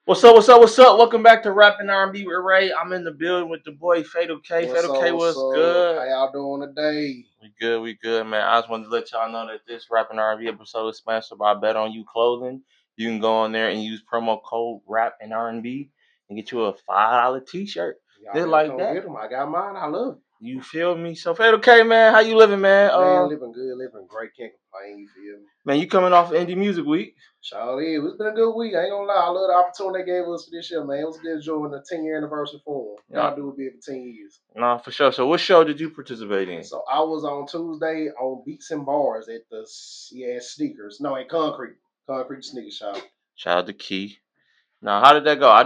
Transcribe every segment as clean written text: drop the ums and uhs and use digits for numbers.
What's up? What's up? What's up? Welcome back to Rapping R&B with Ray. I'm in the building with the boy Fatal K. What's Fatal up? K, What's what's up? good? How y'all doing today? We good, man. I just wanted to let y'all know that this Rapping R&B episode is sponsored by Bet On You Clothing. You can go on there and use promo code Rapping R&B and get you a $5 T-shirt. Y'all Just better like come that. get them. I got mine. I love it. You feel me? So Fatal K, man, how you living, man? Man, living good, living great. Can't complain. You feel me? Man, you coming off Indie Music Week? Charlie, it's been a good week. I ain't gonna lie. I love the opportunity they gave us for this year, man. It was good enjoying the 10-year anniversary for them. Nah, Gotta do it for 10 years. nah, for sure. So what show did you participate in? So I was on Tuesday on Beats and Bars at the Sneakers. No, at Concrete Sneaker Shop. Shout out to Key. Now, how did that go? I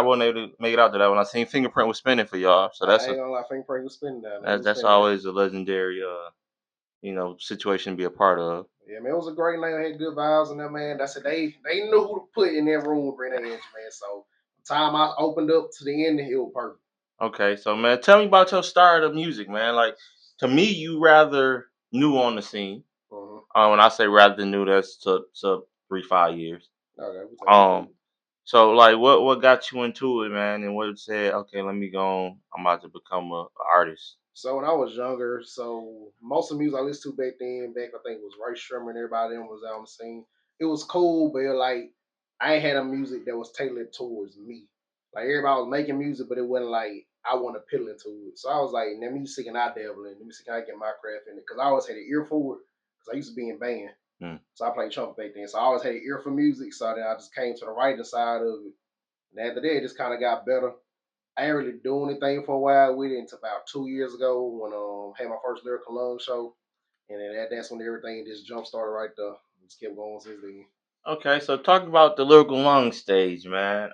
wasn't able to make it out to that one. I seen Fingerprint was spinning for y'all, so I ain't gonna lie. Fingerprint was spinning down there. He was that's spinning there. always a legendary situation to be a part of. Yeah, man, it was a great night. I had good vibes in there, man. That's it. They knew who to put in that room to bring that energy, man. So time I opened up to the end, it was perfect. Okay, so man, tell me about your start of music, man. Like to me, you rather new on the scene. Mm-hmm. When I say rather than new, that's to 3 5 years. Okay, we take it Um, through. so like, what got you into it, man, and what said, okay, let me go on. I'm about to become a artist. So when I was younger, so most of the music I listened to back I think it was Ray Sherman, everybody them was on the scene. It was cool, but like I ain't had a music that was tailored towards me. Like everybody was making music, but it wasn't like I want to peel into it. So I was like, let me see can I dabble in, let me see can I get my craft in it. Cause I always had an ear for it. Cause I used to be in band. Hmm. So I played trumpet back then. So I always had an ear for music. So then I just came to the writing side of it. And after that, it just kind of got better. I ain't really do anything for a while with it until about 2 years ago when had my first lyrical lung show, and then that's when everything just jump started right there. Just kept going since then. Okay, so talk about the lyrical lung stage, man.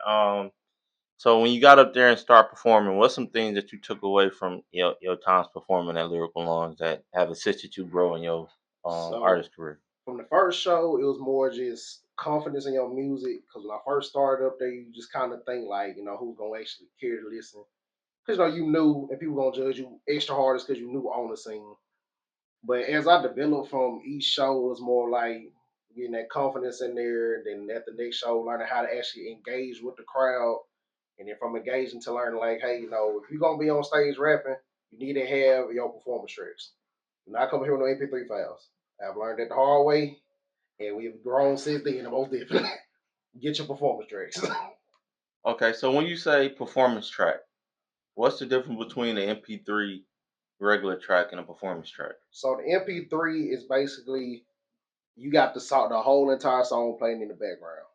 So when you got up there and start performing, what's some things that you took away from your times performing at Lyrical Lungs that have assisted you grow in your So artist career? from the first show, it was more just confidence in your music. Because when I first started up there, you just kind of think like, who's gonna actually care to listen. Because you knew, and people gonna judge you extra hard because you knew on the scene. But as I developed from each show, it was more like getting that confidence in there. Then at the next show, learning how to actually engage with the crowd. And then from engaging to learning, like, hey, if you're going to be on stage rapping, you need to have your performance tracks. You're not coming here with no MP3 files. I've learned that the hard way, and we've grown since then, most definitely. Get your performance tracks. Okay, so when you say performance track, what's the difference between an MP3 regular track and a performance track? So the MP3 is basically you got the whole entire song playing in the background.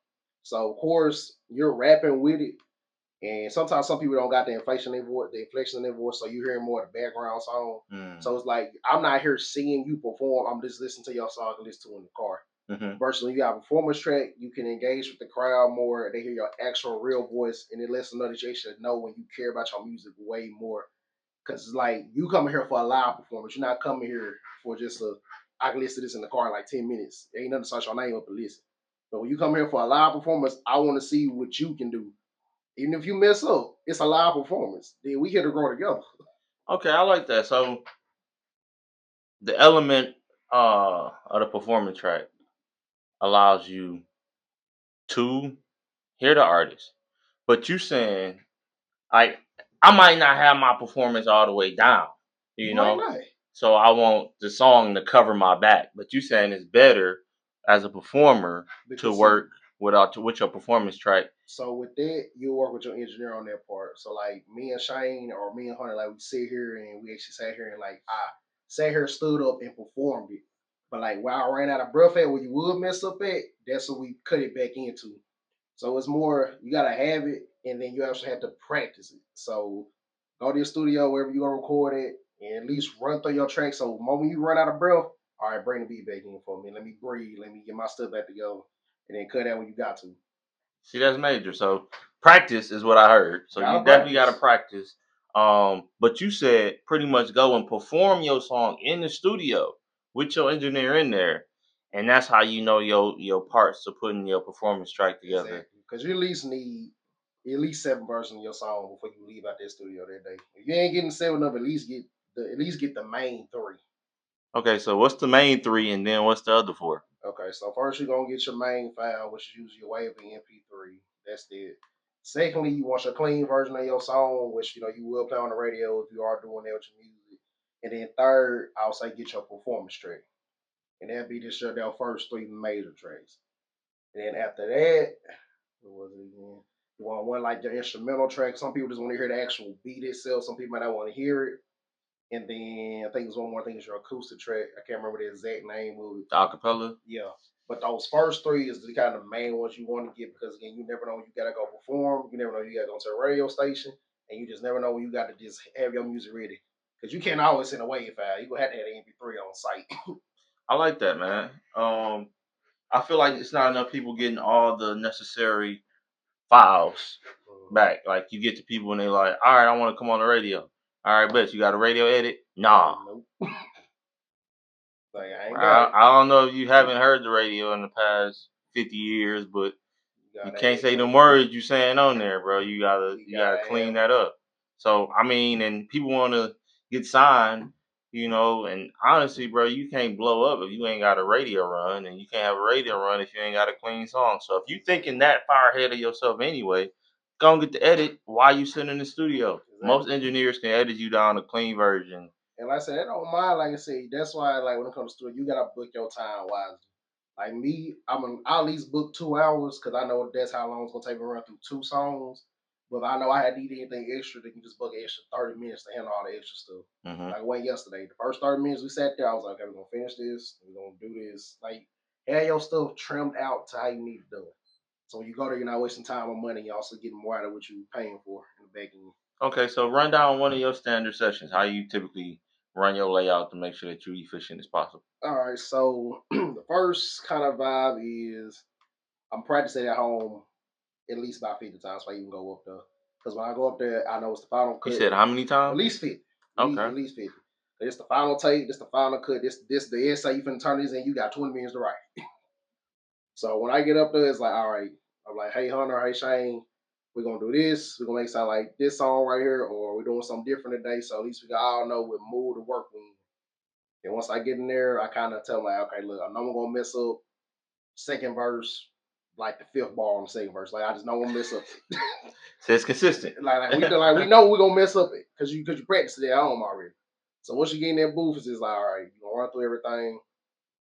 So of course you're rapping with it, and sometimes some people don't got the inflection in their voice, so you hear more of the background song. Mm. So it's like I'm not here seeing you perform. I'm just listening to your song and listen to it in the car. Mm-hmm. Versus when you got a performance track, you can engage with the crowd more. They hear your actual real voice, and it lets them know that you should know when you care about your music way more. Because it's like you coming here for a live performance. You're not coming here for just I can listen to this in the car in like 10 minutes. Ain't nothing to search your name up and listen. But when you come here for a live performance, I want to see what you can do. Even if you mess up, it's a live performance. Then we here to grow together. Okay, I like that. So the element of the performance track allows you to hear the artist, but you saying like I might not have my performance all the way down, You you might know. not. So I want the song to cover my back. But you saying it's better as a performer to Because see, work with your performance track. so with that, you'll work with your engineer on that part. So like me and Shane or me and Hunter, like we sit here and we actually sat here and like I sat here, stood up and performed it. But like where I ran out of breath at, where you would mess up at, that's what we cut it back into. So it's more you gotta have it, and then you actually have to practice it. So go to your studio wherever you gonna record it, and at least run through your track. So the moment you run out of breath, all right, bring the beat back in for me. Let me breathe. Let me get my stuff back together, and then cut out when you got to. See, that's major. So practice is what I heard. So you Gotta definitely got to practice. practice. But you said pretty much go and perform your song in the studio with your engineer in there, and that's how you know your parts to putting your performance track together. Exactly. Because you at least need at least 7 versions of your song before you leave out that studio that day. If you ain't getting 7 of, at least get the main three. Okay, so what's the main three, and then what's the other four? Okay, so first you're gonna get your main file, which is usually your wave MP3. That's it. Secondly, you want your clean version of your song, which you will play on the radio if you are doing that with your music. And then third, I would say get your performance track, and that'd be just their first three major tracks. And then after that, what was it again? You want one like your instrumental track. Some people just want to hear the actual beat itself. Some people might not want to hear it. And then I think it's one more thing is your acoustic track. I can't remember the exact name of it. Acapella. Yeah. But those first three is the kind of main ones you want to get because again, you never know when you gotta go perform. You never know you gotta go to a radio station, and you just never know when you got to just have your music ready. Because you can't always send a WAV file. You gonna have to have the MP3 on site. I like that, man. I feel like it's not enough people getting all the necessary files back. Like you get to people and they like, all right, I want to come on the radio. All right, bet you got a radio edit? Nah. Nope. Like I ain't got I, it. I don't know if you haven't heard the radio in the past 50 years, but you Gotta can't have say it. them words you saying on there, bro. You gotta gotta clean have that up. So I mean, and people want to get signed, and honestly, bro, you can't blow up if you ain't got a radio run, and you can't have a radio run if you ain't got a clean song. So if you thinking that far ahead of yourself anyway, go and get the edit while you sitting in the studio. Exactly. Most engineers can edit you down a clean version. And like I said, I don't mind. Like I said, that's why like when it comes to studio, you gotta book your time wisely. Like me, I'll at least book 2 hours because I know that's how long it's gonna take me to run through two songs. But if I know I had need anything extra, then you just book an extra 30 minutes to handle all the extra stuff. Mm-hmm. Like went yesterday, the first 30 minutes we sat there, I was like, okay, we're gonna finish this, we're gonna do this. Like have your stuff trimmed out to how you need to do it. So when you go there, you're not wasting time or money. You're also getting more out of what you're paying for in the back end. Okay, so run down one of your standard sessions. How you typically run your layout to make sure that you're efficient as possible. All right, so the first kind of vibe is I'm practicing at home at least about 50 times so I even go up there. Because when I go up there, I know it's the final cut. You said how many times? At least 50. Okay. At least 50. It's the final take, this the final cut, this the essay you finna turn this in, you got 20 minutes to write. So when I get up there, it's like, all right, I'm like, hey Hunter, hey Shane, we're gonna do this, we're gonna make it sound like this song right here, or we're doing something different today, so at least we all know what mood to work with. And once I get in there, I kind of tell them like, okay, look, I know I'm gonna mess up second verse, like the fifth bar on the second verse. Like I just know I'm gonna mess up. So it's consistent. like we know we're gonna mess up it because you practiced it at home already. So once you get in that booth, it's just like, all right, you're gonna run through everything.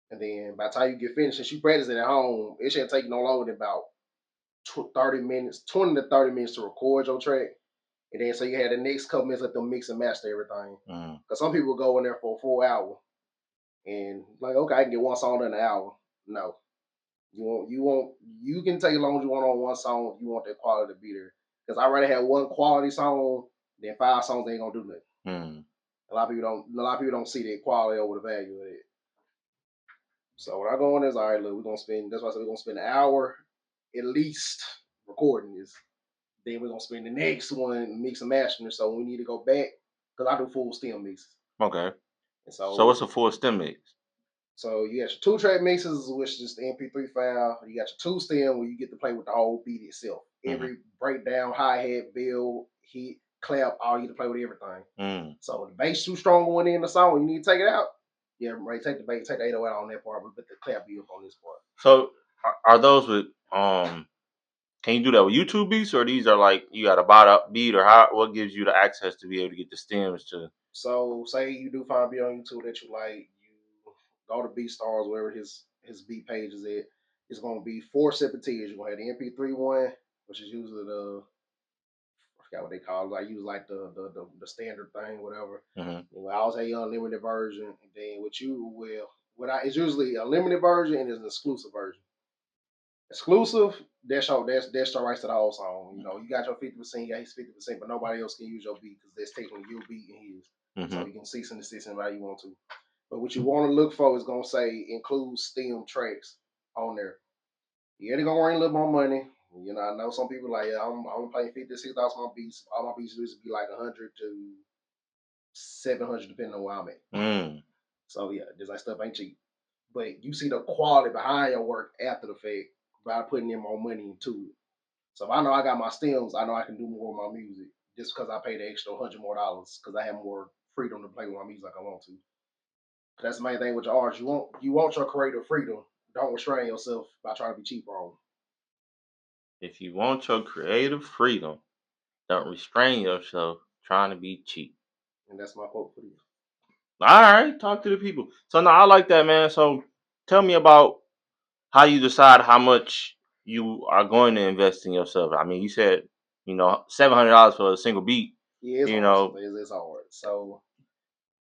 And then by the time you get finished, since you practice it at home, it shouldn't take no longer than about 30 minutes, 20 to 30 minutes to record your track. And then so you had the next couple minutes let them mix and master everything. Because some people go in there for a full hour and like, okay, I can get one song in an hour. No. You can take as long as you want on one song if you want that quality to be there. Because I rather have one quality song than 5 songs that ain't gonna do nothing. A lot of people don't see that quality over the value of it. So when I go on this, all right, look, that's why I said we're gonna spend an hour at least recording this. Then we're gonna spend the next one mix and mastering. So we need to go back because I do full stem mixes. Okay. And so what's a full stem mix? So you got your 2-track mixes, which is the MP3 file. You got your 2-stem where you get to play with the whole beat itself. Every breakdown, hi-hat, build, hit, clap, all you get to play with everything. So if the bass too strong going in the song, you need to take it out. Yeah, right. Take the bass, take the 808 on that part, but put the clap be up on this part. So are those with can you do that with YouTube beats, or these are like you got a bot beat, or what gives you the access to be able to get the stems to? So say you do find a beat on YouTube that you like, you go to BeatStars, wherever his beat page is at. It's gonna be 4 separate tiers. You're gonna have the MP3 one, which is usually I forgot what they call it. I use like the standard thing, whatever. I always have your unlimited version, and then it's usually a limited version and it's an exclusive version. Exclusive, that's your rights to the whole song. You got your 50%, you got his 50%, but nobody else can use your beat because that's technically your beat and his. So you can cease and desist anybody you want to. But what you want to look for is gonna say include stem tracks on there. Yeah, they're gonna bring a little more money. I know some people like, yeah, I'm paying $50, $60 for my beats. All my beats used to be like 100 to 700 depending on where I'm at. So yeah, this like stuff ain't cheap. But you see the quality behind your work after the fact by putting in more money into it. So if I know I got my stems, I know I can do more with my music just because I paid the extra $100 more because I have more freedom to play with my music like I want to. That's the main thing with your art. You want your creative freedom. Don't restrain yourself by trying to be cheap on. If you want your creative freedom, don't restrain yourself trying to be cheap. And that's my quote for you. All right, talk to the people. So now I like that, man. So tell me about how you decide how much you are going to invest in yourself. I mean, you said $700 for a single beat. Yeah, it's You hard. know, Sometimes it's hard. So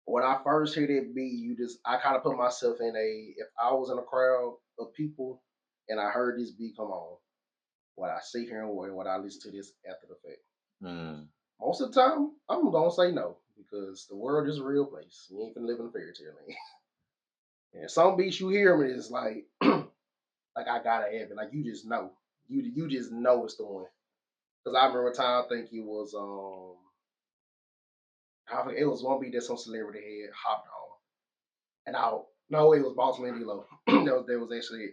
when I first hear that beat, I kind of put myself in if I was in a crowd of people and I heard this beat come on, what I sit here and what I listen to this after the fact. mm, Most of the time, I'm gonna say no because the world is a real place. You ain't finna live in a fairy tale land. And some beats you hear me is like, like I gotta have it. Like you just know, you just know it's the one. Because I remember a time I think it was I forget, it was one beat that some celebrity had hopped on, and I no, it was Boss Man D-Lo. That was actually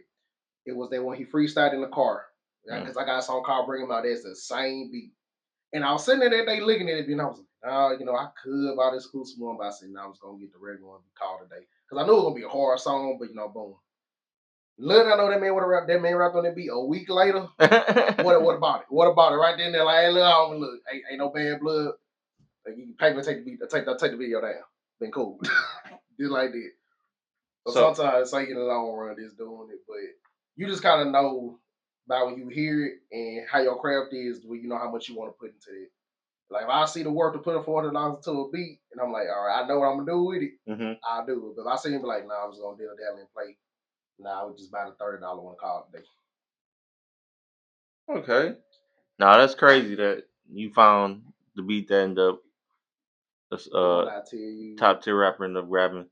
it was that when he freestyled in the car. mm. Because I got a song called Bring Him Out. That's the same beat. And I was sitting there that day looking at it, and I was like, I could buy this exclusive one, but I said, I was going to get the regular one and call today. Because I knew it was going to be a hard song, but, boom. Little did I know that man rapped on that beat a week later. What about it? What about it? Right then there, like, hey, look, ain't no bad blood. Like, you can pay me to take the beat, take the video down. Been cool. Just like that. So So sometimes it's like in the long run, it's doing it, but you just kind of know by when you hear it and how your craft is, when you know how much you want to put into it. Like if I see the work to put a $400 into a beat, and I'm like, all right, I know what I'm gonna do with it. hmm I'll do it. But if I see him be like, nah, I'm just gonna deal that and play. Nah, I would just buy the $30 one call today. okay. Now that's crazy that you found the beat that ended up The one uh I tell you, top tier rapper ended up grabbing.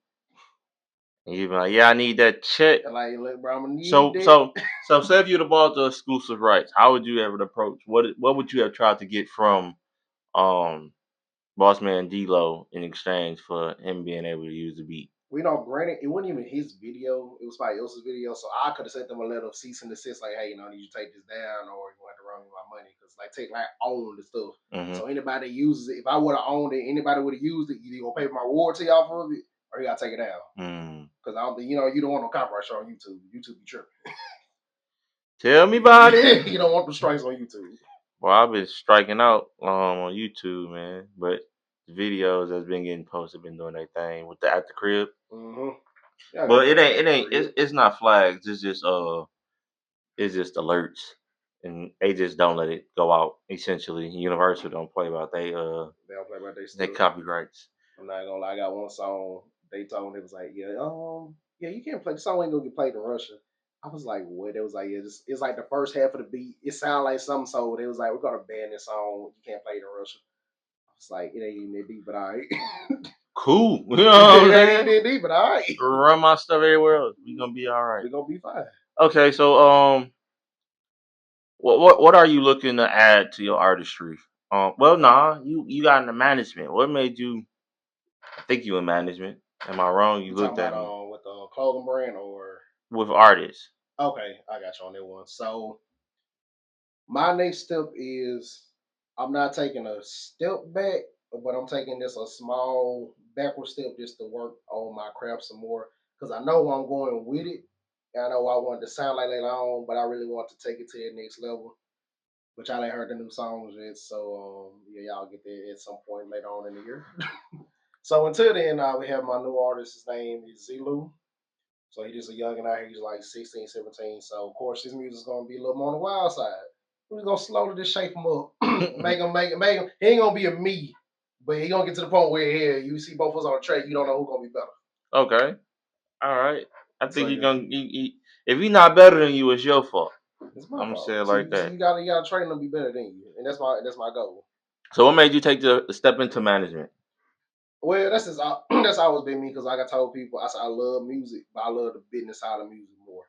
And you been like, yeah, I need that check. like, look, bro, I'm gonna need So that. so so say if you'd have bought the exclusive rights, how would you ever approach? What would you have tried to get from um Boss Man D-Lo in exchange for him being able to use the beat? Granted, it wasn't even his video. It was somebody else's video. So I could have sent them a letter of cease and desist, like, hey, I need you to take this down or you want to run me my money. Because, own the stuff. hmm So anybody that uses it, if I would have owned it, anybody would have used it, either you going to pay my royalty off of it or you got to take it down. Mm. Because I don't think, you don't want no copyright show on YouTube. YouTube be tripping. Tell me about it. You don't want the strikes on YouTube. Well, I've been striking out on YouTube, man, but the videos that's been getting posted been doing their thing with the at the crib. Mm-hmm. Yeah, I got But it posted ain't at it the ain't crib. it's not flags. It's just alerts, and they just don't let it go out. Essentially, Universal don't play about They don't play about their they stuff. copyrights. I'm not gonna lie, I got one song they told me it was like, yeah, you can't play the song ain't gonna get played in Russia. I was like, what? It was like, yeah, it's like the first half of the beat. It sounded like something, so it was like, we're gonna ban this song. You can't play it in Russia. I was like, it ain't even that deep, but all right. Cool. You know what I'm It ain't even saying? that deep, but all right. Run my stuff everywhere else. We gonna be all right. We're gonna be fine. Okay, so what are you looking to add to your artistry? Well, nah, you got into management. What made you think you in management? Am I wrong? You You talking looked about at me with the clothing brand or with artists. okay, I got you on that one. So my next step is I'm not taking a step back, but I'm taking this a small backward step just to work on my craft some more because I know where I'm going with it. And I know I want it to sound like later on, but I really want to take it to the next level. Which I ain't heard the new songs yet, so yeah, y'all get there at some point later on in the year. So until then, we have my new artist. His name is Zilu. So he's just a young and out here. He's like 16, 17. So of course his music's gonna be a little more on the wild side. We're gonna slowly just shape him up, make him. He ain't gonna be a me, but he gonna get to the point where here you see both of us on the track. You don't know who's gonna be better. Okay, all right. I So think he yeah, gonna if he's not better than you, it's your fault. it's my I'm gonna say fault. it See, like you see, that. you gotta train him to be better than you, and that's my goal. So what made you take the step into management? Well, that's always been me because like I told people, I said I love music, but I love the business side of music more.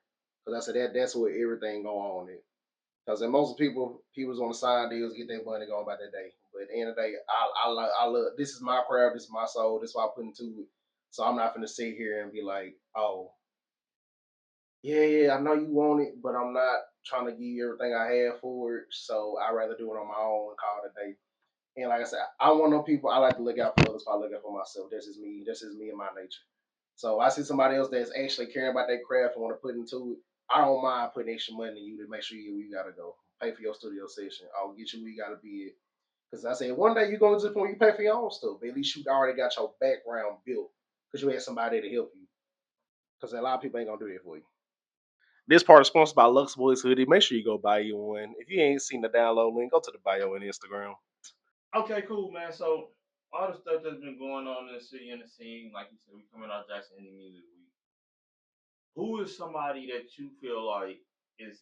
Because I said that's where everything go on it. Because most people's on the side deals get their money going about their day. But at the end of the day, I love this is my craft, this is my soul, this is what I put into it. So I'm not gonna sit here and be like, oh, yeah, I know you want it, but I'm not trying to give you everything I have for it. So I'd rather do it on my own and call it a day. And like I said, I want no people. I like to look out for others. But I look out for myself. This is me. This is me and my nature. So I see somebody else that's actually caring about their craft and want to put into it. I don't mind putting extra money in you to make sure you gotta go. pay for your studio session. I'll get you where you gotta be at. Because I said one day you're gonna just when you pay for your own stuff, but at least you already got your background built because you had somebody to help you. Because a lot of people ain't gonna do that for you. This part is sponsored by Lux Boys Hoodie. Make sure you go buy you one. If you ain't seen the download link, go to the bio on Instagram. Okay, cool, man. So all the stuff that's been going on in the city and the scene, like you said, we coming out Jackson Indie Music Week. Who is somebody that you feel like is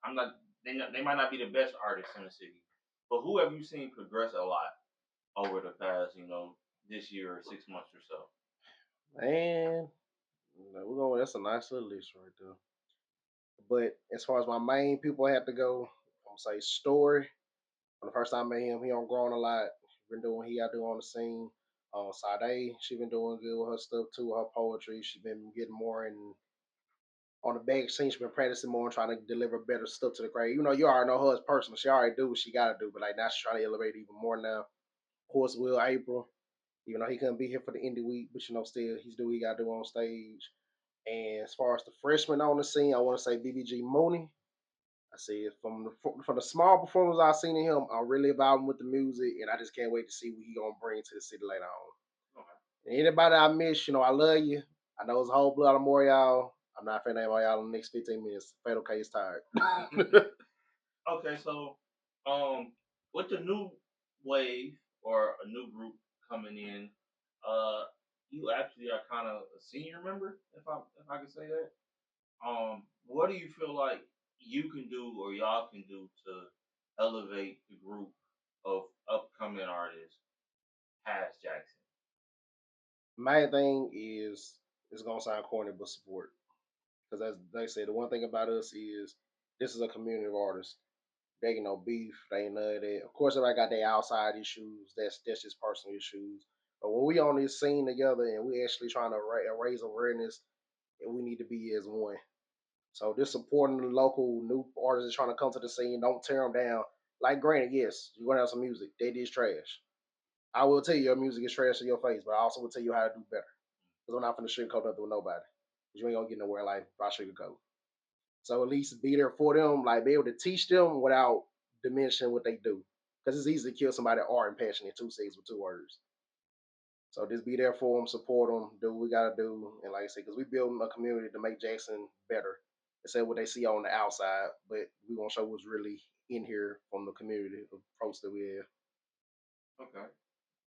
I'm not they might not be the best artists in the city, but who have you seen progress a lot over the past, this year or 6 months or so? Man, we're going. That's a nice little list right there. But as far as my main people have to go, I'm gonna say Story. When the first time I met him, he on growing a lot. Been doing what he got to do on the scene. Sade, she been doing good with her stuff too, her poetry. She been getting more in on the back scene. She been practicing more and trying to deliver better stuff to the crowd. You know, you already know her as personal. She already do what she gotta do, but like now she's trying to elevate even more now. Of course, Will April, even though he couldn't be here for the indie week, but still he's doing what he gotta do on stage. And as far as the freshmen on the scene, I want to say BBG Mooney. I see it from the small performance I've seen in him. I'm really vibing with the music, and I just can't wait to see what he gonna bring to the city later on. Okay. And anybody I miss, I love you. I know it's a whole lot of more y'all. I'm not finna name all y'all in the next 15 minutes. Fatal Case tired. Okay, so with the new wave or a new group coming in, uh, you actually are kind of a senior member, if I could say that. What do you feel like you can do or y'all can do to elevate the group of upcoming artists past Jackson? My thing is, it's gonna sound corny, but support. Because as they say, the one thing about us is this is a community of artists. They ain't no beef. They ain't none of that. Of course, everybody got their outside issues. That's just personal issues. But when we on this scene together and we actually trying to raise awareness, and we need to be as one. So this supporting the local new artists trying to come to the scene. Don't tear them down. Like granted, yes, you're gonna have some music. That is trash. I will tell you your music is trash to your face, but I also will tell you how to do better. Because I'm not finna sugarcoat nothing with nobody. Because you ain't gonna get nowhere in life by sugarcoat. So at least be there for them, like be able to teach them without diminishing what they do. Because it's easy to kill somebody art and passion in 2 seconds with 2 words. So just be there for them, support them, do what we gotta do, and like I said, because we building a community to make Jackson better instead of what they see on the outside, but we gonna show what's really in here from the community approach that we have. Okay.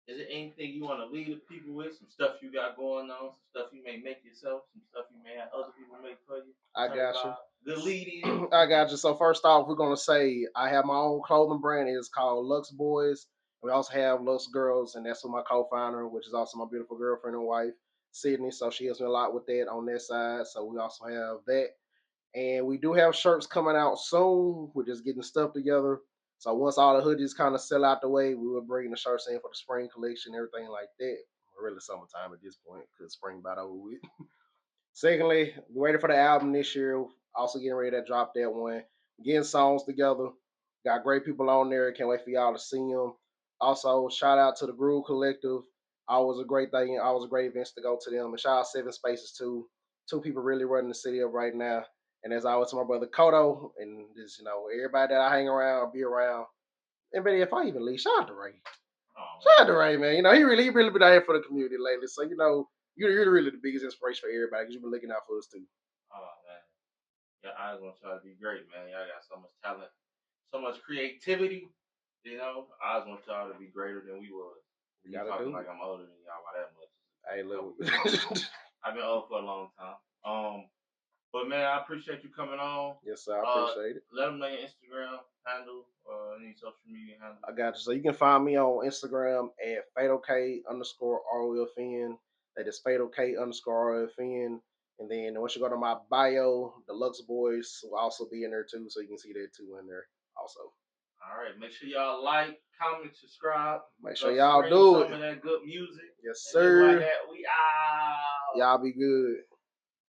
Is there anything you want to leave the people with? Some stuff you got going on, some stuff you may make yourself, some stuff you may have other people make for you. I got you. Good lead in. I got you. So first off, we're gonna say I have my own clothing brand. It's called Lux Boys. We also have Lux Girls, and that's with my co-founder, which is also my beautiful girlfriend and wife, Sydney. So she helps me a lot with that on that side. So we also have that. And we do have shirts coming out soon. We're just getting stuff together. So once all the hoodies kind of sell out the way, we will bring the shirts in for the spring collection, everything like that. Really summertime at this point because spring about over with. Secondly, we're ready for the album this year. Also getting ready to drop that one. Getting songs together. Got great people on there. Can't wait for y'all to see them. Also, shout out to the Groove Collective. Always a great thing. Always a great events to go to them. And shout out Seven Spaces too. Two people really running the city up right now. And as always to my brother Kodo and just everybody that I hang around, be around. And Betty, if I even leave, shout out to Ray. Oh, shout out to Ray, man. He really been out here for the community lately. So you're really the biggest inspiration for everybody because you've been looking out for us too. Oh man, yeah, I just want y'all to be great, man. Y'all got so much talent, so much creativity. I just want y'all to be greater than we was. You talking like I'm older than y'all by that much. Hey, look, I've been old for a long time. But man, I appreciate you coming on. Yes, sir. I appreciate it. Let them know your Instagram handle, any social media handle. I got you. So you can find me on Instagram at fatalk_ROFN. That is fatalk_ROFN. And then once you go to my bio, the Lux Boys will also be in there too, so you can see that too in there also. All right, make sure y'all like, comment, subscribe. Make sure y'all do some of that good music. Yes, sir. Like that. We out. Y'all be good.